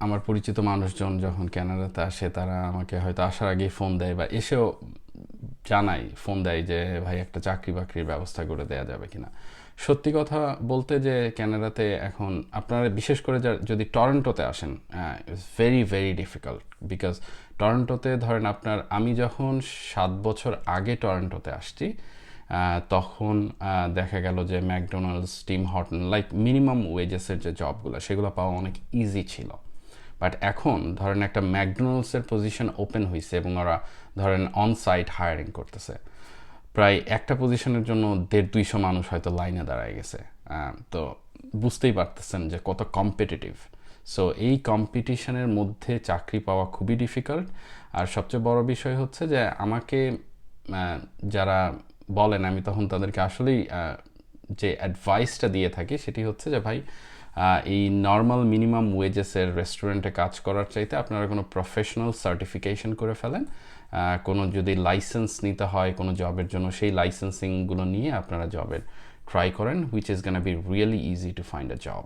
আমার পরিচিত মানুষজন যখন কানাডাতে আসে তারা আমাকে হয়তো আসার আগেই ফোন দেয় বা এসেও ফোন দেয় যে ভাই একটা চাকরি বাকরির ব্যবস্থা করে দেয়া যাবে কিনা। সত্যি কথা বলতে যে কানাডাতে এখন আপনারা বিশেষ করে যদি টরন্টোতে আসেন, it's very very difficult. Because টরন্টোতে ধরেন আমি যখন 7 বছর আগে টরন্টোতে আসছি, তখন দেখা গেল যে McDonald's, team Horton, like minimum ওয়েজেসের যে জবগুলো সেগুলো পাওয়া অনেক ইজি ছিল। বাট এখন ধরেন একটা ম্যাকডোনাল্ডসের পজিশন ওপেন হয়েছে এবং ওরা ধরেন অন সাইট হায়ারিং করতেছে, প্রায় একটা পজিশনের জন্য 150-200 মানুষ হয়তো লাইনে দাঁড়ায় গেছে। তো বুঝতেই পারতেছেন যে কত কম্পিটিটিভ। সো এই কম্পিটিশনের মধ্যে চাকরি পাওয়া খুবই ডিফিকাল্ট। আর সবচেয়ে বড় বিষয় হচ্ছে যে আমাকে যারা বলেন, আমি তখন তাদেরকে আসলেই যে অ্যাডভাইসটা দিয়ে থাকি সেটি হচ্ছে যে ভাই, এই নর্মাল মিনিমাম ওয়েজেসের রেস্টুরেন্টে কাজ করার চাইতে আপনারা কোনো প্রফেশনাল সার্টিফিকেশন করে ফেলেন। কোনো যদি লাইসেন্স নিতে হয় কোনো জবের জন্য, সেই লাইসেন্সিংগুলো নিয়ে আপনারা জবের ট্রাই করেন, which is gonna be really easy to find a job.